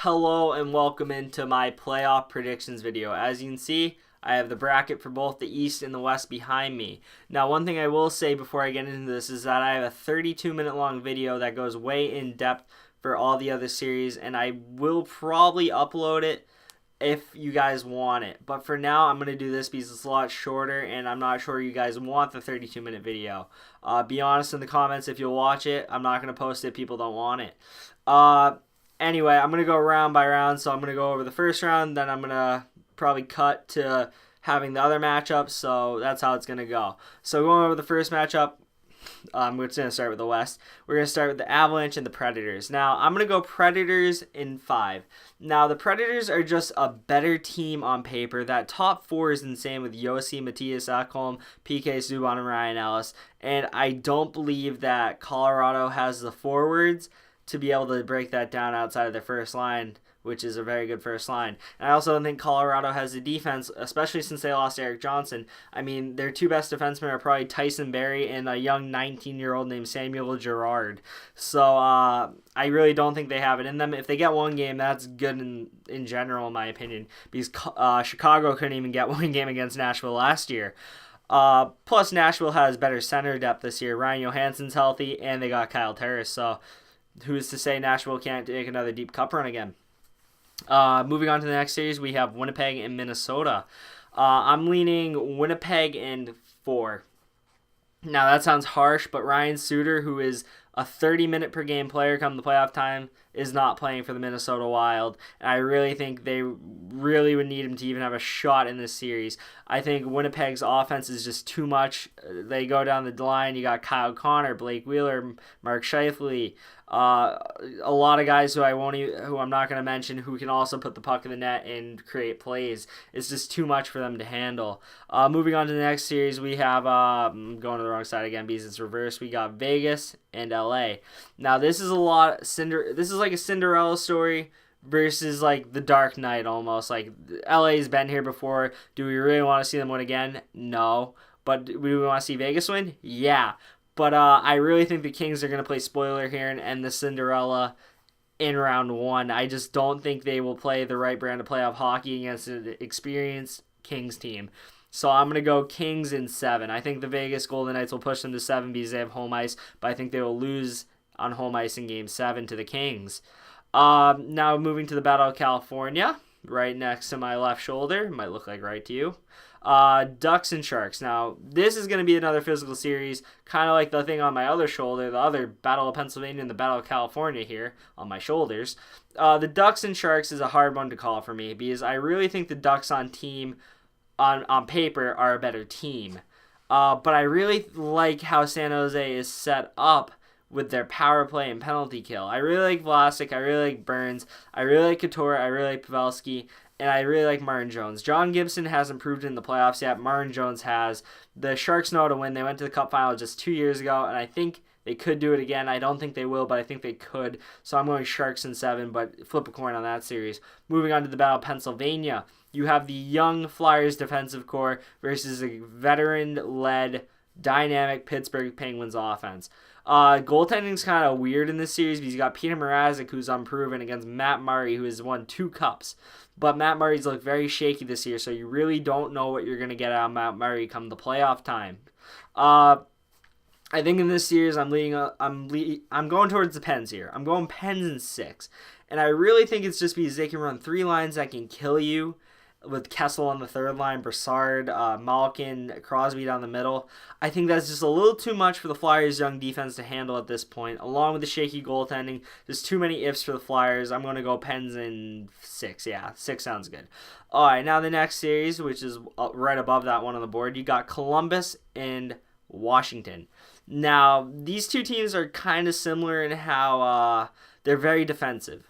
Hello and welcome into my playoff predictions video. As you can see, I have the bracket for both the East and the West behind me. Now, one thing I will say before I get into this is that I have a 32-minute long video that goes way in depth for all the other series, and I will probably upload it if you guys want it. But for now, I'm going to do this because it's a lot shorter, and I'm not sure you guys want the 32-minute video. Be honest in the comments if you'll watch it. I'm not going to post it. People don't want it. Anyway, I'm going to go round by round, so I'm going to go over the first round, then I'm going to probably cut to having the other matchups, so that's how it's going to go. So going over the first matchup, we're just going to start with the West. We're going to start with the Avalanche and the Predators. Now, I'm going to go Predators in 5. Now, the Predators are just a better team on paper. That top 4 is insane with Yossi, Matthias Ekholm, PK Subban, and Ryan Ellis. And I don't believe that Colorado has the forwards to be able to break that down outside of their first line, which is a very good first line. And I also don't think Colorado has the defense, especially since they lost Eric Johnson. I mean, their two best defensemen are probably Tyson Barrie and a young 19-year-old named Samuel Girard. So I really don't think they have it in them. If they get one game, that's good in general, in my opinion, because Chicago couldn't even get one game against Nashville last year. Plus, Nashville has better center depth this year. Ryan Johansson's healthy, and they got Kyle Turris. So who's to say Nashville can't take another deep cup run again? Moving on to the next series, we have Winnipeg and Minnesota. I'm leaning Winnipeg in 4. Now, that sounds harsh, but Ryan Suter, who is a 30-minute per game player come the playoff time, is not playing for the Minnesota Wild. And I really think they really would need him to even have a shot in this series. I think Winnipeg's offense is just too much. They go down the line. You got Kyle Connor, Blake Wheeler, Mark Scheifele, a lot of guys who I'm not going to mention, who can also put the puck in the net and create plays. It's just too much for them to handle. Moving on to the next series, we have I'm going to the wrong side again because it's reversed. We got Vegas and LA. Now this is like a Cinderella story versus like the Dark Knight almost. Like LA's been here before. Do we really want to see them win again? No. But do we want to see Vegas win? Yeah. But I really think the Kings are going to play spoiler here and end the Cinderella in round 1. I just don't think they will play the right brand of playoff hockey against an experienced Kings team. So I'm going to go Kings in 7. I think the Vegas Golden Knights will push them to 7 because they have home ice, but I think they will lose on home ice in Game 7 to the Kings. Now moving to the Battle of California, right next to my left shoulder. Might look like right to you. Ducks and Sharks. Now, this is going to be another physical series, kind of like the thing on my other shoulder, the other Battle of Pennsylvania and the Battle of California here on my shoulders. The Ducks and Sharks is a hard one to call for me because I really think the Ducks on paper are a better team. But I really like how San Jose is set up with their power play and penalty kill. I really like Vlasic, I really like Burns, I really like Couture, I really like Pavelski, and I really like Martin Jones. John Gibson hasn't proved it in the playoffs yet. Martin Jones has. The Sharks know how to win. They went to the Cup final just 2 years ago, and I think they could do it again. I don't think they will, but I think they could. So I'm going Sharks in 7, but flip a coin on that series. Moving on to the Battle of Pennsylvania. You have the young Flyers defensive core versus a veteran-led, dynamic Pittsburgh Penguins offense. Goaltending's kind of weird in this series because you got Peter Mrazek, who's unproven, against Matt Murray, who has won 2 cups. But Matt Murray's looked very shaky this year, so you really don't know what you're going to get out of Matt Murray come the playoff time. I think in this series I'm going towards the Pens here. I'm going Pens in 6. And I really think it's just because they can run 3 lines that can kill you, with Kessel on the third line, Brassard, Malkin, Crosby down the middle. I think that's just a little too much for the Flyers' young defense to handle at this point, along with the shaky goaltending. There's too many ifs for the Flyers. I'm going to go Pens in 6. Yeah, 6 sounds good. All right, now the next series, which is right above that one on the board, you got Columbus and Washington. Now, these two teams are kind of similar in how they're very defensive.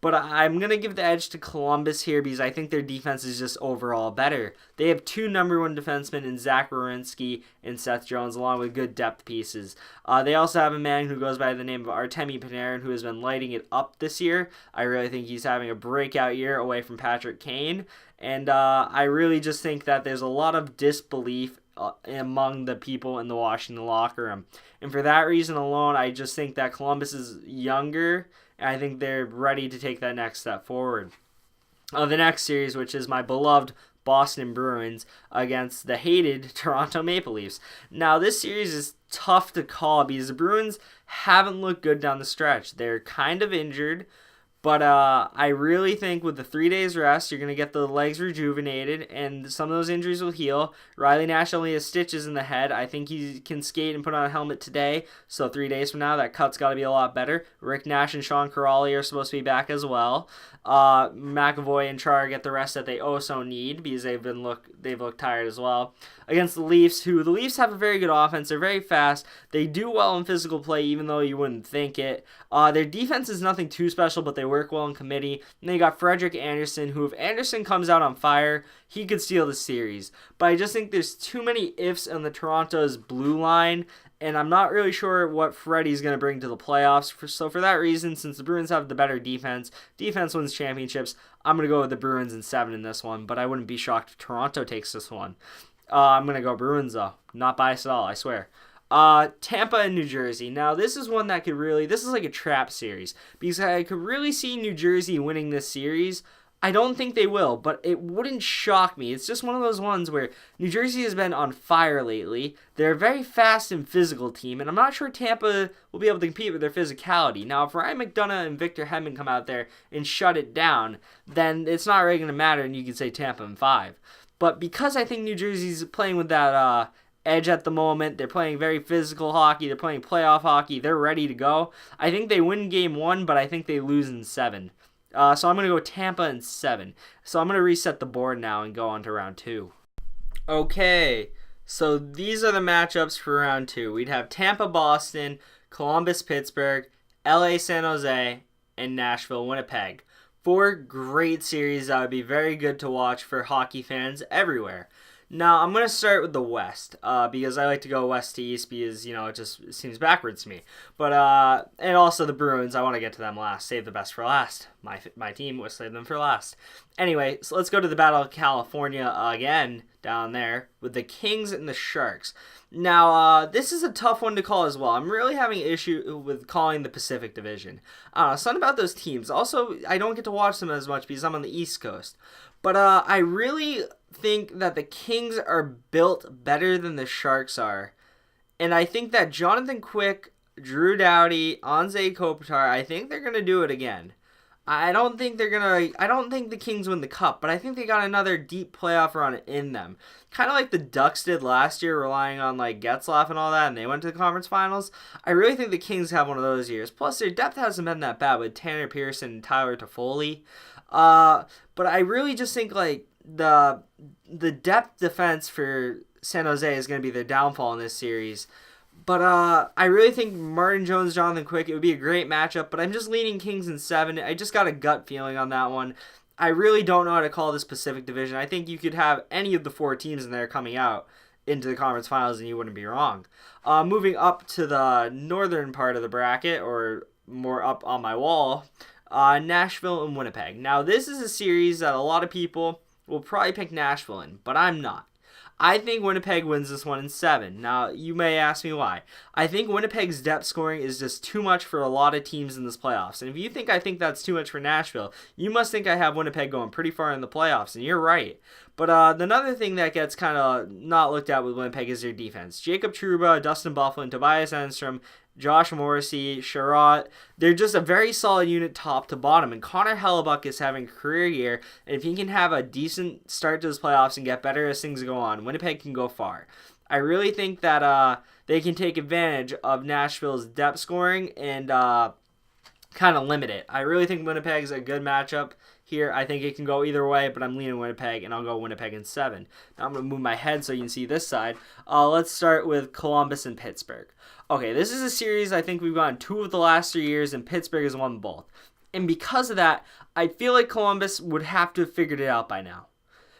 But I'm going to give the edge to Columbus here because I think their defense is just overall better. They have 2 number 1 defensemen in Zach Werenski and Seth Jones, along with good depth pieces. They also have a man who goes by the name of Artemi Panarin, who has been lighting it up this year. I really think he's having a breakout year away from Patrick Kane. And I really just think that there's a lot of disbelief among the people in the Washington locker room. And for that reason alone, I just think that Columbus is younger and I think they're ready to take that next step forward. The next series, which is my beloved Boston Bruins against the hated Toronto Maple Leafs. Now, this series is tough to call because the Bruins haven't looked good down the stretch. They're kind of injured, but I really think with the 3 days rest, you're going to get the legs rejuvenated, and some of those injuries will heal. Riley Nash only has stitches in the head. I think he can skate and put on a helmet today, so 3 days from now, that cut's got to be a lot better. Rick Nash and Sean Corrali are supposed to be back as well. McAvoy and Char get the rest that they also need because they've looked tired as well. Against the Leafs, the Leafs have a very good offense. They're very fast. They do well in physical play, even though you wouldn't think it. Their defense is nothing too special, but they work well in committee. And they got Frederik Andersen, who if Andersen comes out on fire, he could steal the series. But I just think there's too many ifs on the Toronto's blue line, and I'm not really sure what Freddie's going to bring to the playoffs. So for that reason, since the Bruins have the better defense wins championships, I'm going to go with the Bruins in 7 in this one, but I wouldn't be shocked if Toronto takes this one. I'm going to go Bruins, though. Not biased at all, I swear. Tampa and New Jersey. Now, this is one that this is like a trap series, because I could really see New Jersey winning this series. I don't think they will, but it wouldn't shock me. It's just one of those ones where New Jersey has been on fire lately. They're a very fast and physical team, and I'm not sure Tampa will be able to compete with their physicality. Now, if Ryan McDonough and Victor Hedman come out there and shut it down, then it's not really going to matter, and you can say Tampa in 5. But because I think New Jersey's playing with that edge at the moment, they're playing very physical hockey, they're playing playoff hockey, they're ready to go. I think they win game 1, but I think they lose in 7. So I'm going to go Tampa in 7. So I'm going to reset the board now and go on to round 2. Okay, so these are the matchups for round 2. We'd have Tampa, Boston, Columbus, Pittsburgh, LA, San Jose, and Nashville, Winnipeg. 4 great series that would be very good to watch for hockey fans everywhere. Now, I'm going to start with the West, because I like to go West to East because, it just seems backwards to me. But, and also the Bruins, I want to get to them last. Save the best for last. My team will save them for last. Anyway, so let's go to the Battle of California again, down there, with the Kings and the Sharks. Now, this is a tough one to call as well. I'm really having an issue with calling the Pacific Division. Something about those teams. Also, I don't get to watch them as much because I'm on the East Coast. But I really think that the Kings are built better than the Sharks are. And I think that Jonathan Quick, Drew Doughty, Anze Kopitar, I think they're going to do it again. I don't think the Kings win the cup, but I think they got another deep playoff run in them. Kind of like the Ducks did last year, relying on Getzlaf and all that, and they went to the conference finals. I really think the Kings have one of those years. Plus, their depth hasn't been that bad with Tanner Pearson and Tyler Toffoli. But I really just think the depth defense for San Jose is going to be their downfall in this series. But I really think Martin Jones, Jonathan Quick, it would be a great matchup. But I'm just leaning Kings in 7. I just got a gut feeling on that one. I really don't know how to call this Pacific Division. I think you could have any of the 4 teams in there coming out into the conference finals and you wouldn't be wrong. Moving up to the northern part of the bracket, or more up on my wall, Nashville and Winnipeg. Now, this is a series that a lot of people will probably pick Nashville in, but I'm not. I think Winnipeg wins this one in 7. Now, you may ask me why. I think Winnipeg's depth scoring is just too much for a lot of teams in this playoffs. And if you think I think that's too much for Nashville, you must think I have Winnipeg going pretty far in the playoffs, and you're right. But another thing that gets kind of not looked at with Winnipeg is their defense. Jacob Trouba, Dustin Byfuglien, Tobias Enstrom, Josh Morrissey, Sherratt, they're just a very solid unit top to bottom. And Connor Hellebuck is having a career year. And if he can have a decent start to his playoffs and get better as things go on, Winnipeg can go far. I really think that they can take advantage of Nashville's depth scoring and kind of limit it. I really think Winnipeg's a good matchup here. I think it can go either way, but I'm leaning Winnipeg, and I'll go Winnipeg in 7. Now I'm going to move my head so you can see this side. Let's start with Columbus and Pittsburgh. Okay, this is a series I think we've gotten 2 of the last 3 years, and Pittsburgh has won both. And because of that, I feel like Columbus would have to have figured it out by now.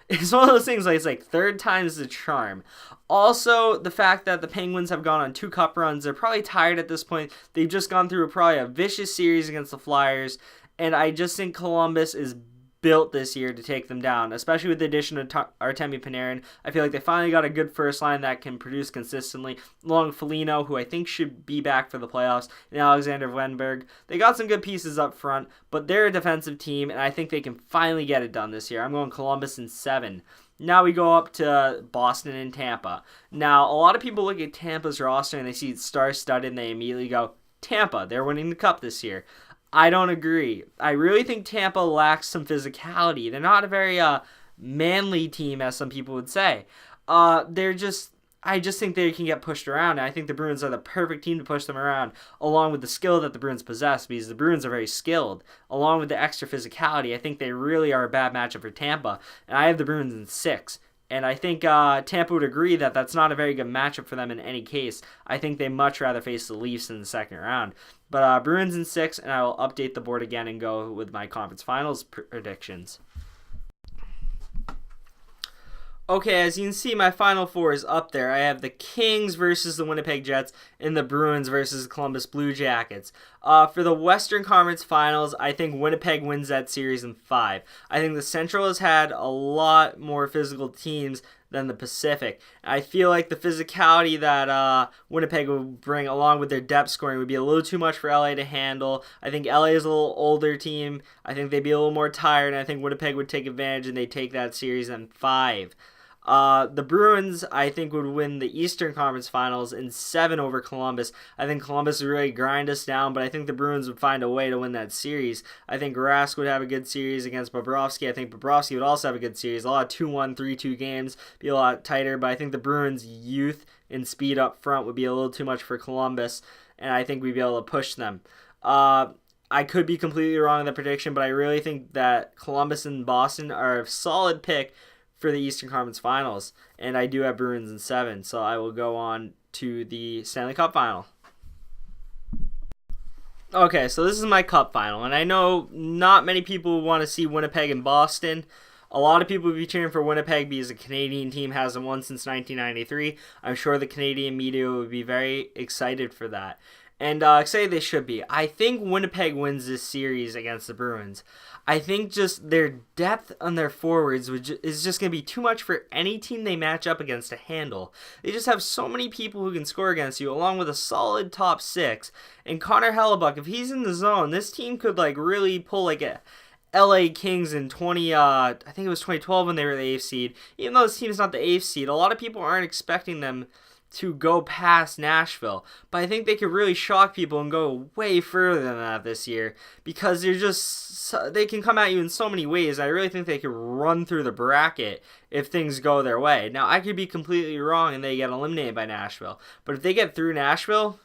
It's one of those things it's like third time's the charm. Also, the fact that the Penguins have gone on 2 cup runs, they're probably tired at this point. They've just gone through probably a vicious series against the Flyers, and I just think Columbus is built this year to take them down, especially with the addition of Artemi Panarin. I feel like they finally got a good first line that can produce consistently, along with Foligno, who I think should be back for the playoffs, and Alexander Wenberg. They got some good pieces up front, but they're a defensive team, and I think they can finally get it done this year. I'm going Columbus in 7. Now we go up to Boston and Tampa. Now, a lot of people look at Tampa's roster and they see it's star-studded and they immediately go, Tampa, they're winning the Cup this year. I don't agree. I really think Tampa lacks some physicality. They're not a very manly team, as some people would say. I just think they can get pushed around, and I think the Bruins are the perfect team to push them around, along with the skill that the Bruins possess, because the Bruins are very skilled. Along with the extra physicality, I think they really are a bad matchup for Tampa, and I have the Bruins in 6. And I think Tampa would agree that that's not a very good matchup for them in any case. I think they much rather face the Leafs in the second round. But Bruins in 6, and I will update the board again and go with my conference finals predictions. Okay, as you can see, my Final Four is up there. I have the Kings versus the Winnipeg Jets and the Bruins versus the Columbus Blue Jackets. For the Western Conference Finals, I think Winnipeg wins that series in 5. I think the Central has had a lot more physical teams than the Pacific. I feel like the physicality that Winnipeg would bring along with their depth scoring would be a little too much for LA to handle. I think LA is a little older team. I think they'd be a little more tired, and I think Winnipeg would take advantage and they'd take that series in 5. The Bruins, I think, would win the Eastern Conference Finals in 7 over Columbus. I think Columbus would really grind us down, but I think the Bruins would find a way to win that series. I think Rask would have a good series against Bobrovsky. I think Bobrovsky would also have a good series. A lot of 2-1, 3-2 games, be a lot tighter, but I think the Bruins' youth and speed up front would be a little too much for Columbus, and I think we'd be able to push them. I could be completely wrong in the prediction, but I really think that Columbus and Boston are a solid pick for the Eastern Conference Finals, and I do have Bruins in 7, so I will go on to the Stanley Cup Final. Okay, so this is my Cup Final, and I know not many people want to see Winnipeg and Boston. A lot of people would be cheering for Winnipeg because the Canadian team hasn't won since 1993. I'm sure the Canadian media would be very excited for that. And excited they should be. I think Winnipeg wins this series against the Bruins. I think just their depth on their forwards is just going to be too much for any team they match up against to handle. They just have so many people who can score against you, along with a solid top 6. And Connor Hellebuck, if he's in the zone, this team could really pull a LA Kings in I think it was 2012 when they were the 8th seed. Even though this team's not the 8th seed, a lot of people aren't expecting them to go past Nashville, but I think they could really shock people and go way further than that this year, because they can come at you in so many ways. I really think they could run through the bracket if things go their way. Now, I could be completely wrong and they get eliminated by Nashville, but if they get through Nashville,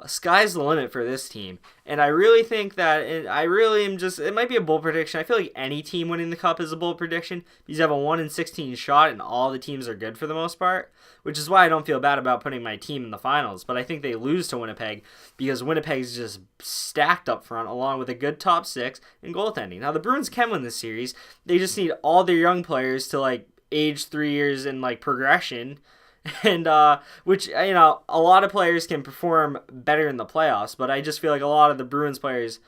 sky's the limit for this team. And I really think that it might be a bold prediction. I feel like any team winning the Cup is a bold prediction because you have a 1 in 16 shot and all the teams are good for the most part, which is why I don't feel bad about putting my team in the finals. But I think they lose to Winnipeg because Winnipeg's just stacked up front along with a good top 6 and goaltending. Now, the Bruins can win this series. They just need all their young players to age 3 years in progression. And which, a lot of players can perform better in the playoffs, but I just feel like a lot of the Bruins players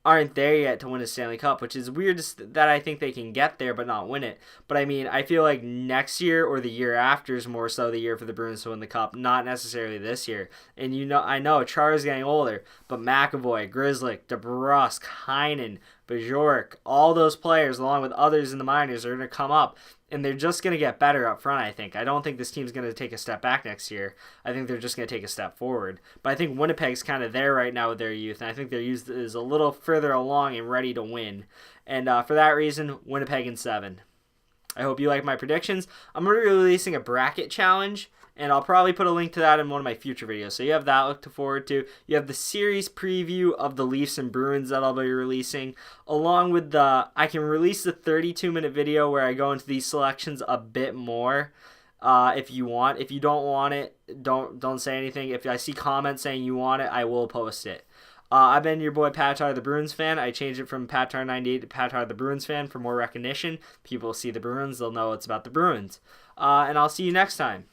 aren't there yet to win a Stanley Cup, which is weird that I think they can get there but not win it. But I feel like next year or the year after is more so the year for the Bruins to win the Cup, not necessarily this year. And I know Chara's getting older, but McAvoy, Grzelcyk, DeBrusk, Heinen, Bajork, all those players, along with others in the minors, are going to come up. And they're just going to get better up front, I think. I don't think this team's going to take a step back next year. I think they're just going to take a step forward. But I think Winnipeg's kind of there right now with their youth, and I think their youth is a little further along and ready to win. And for that reason, Winnipeg in 7. I hope you like my predictions. I'm going to be releasing a bracket challenge, and I'll probably put a link to that in one of my future videos. So you have that to look forward to. You have the series preview of the Leafs and Bruins that I'll be releasing, along with I can release the 32-minute video where I go into these selections a bit more if you want. If you don't want it, don't say anything. If I see comments saying you want it, I will post it. I've been your boy Patar the Bruins fan. I changed it from Patar98 to Patar the Bruins fan for more recognition. People see the Bruins, they'll know it's about the Bruins. And I'll see you next time.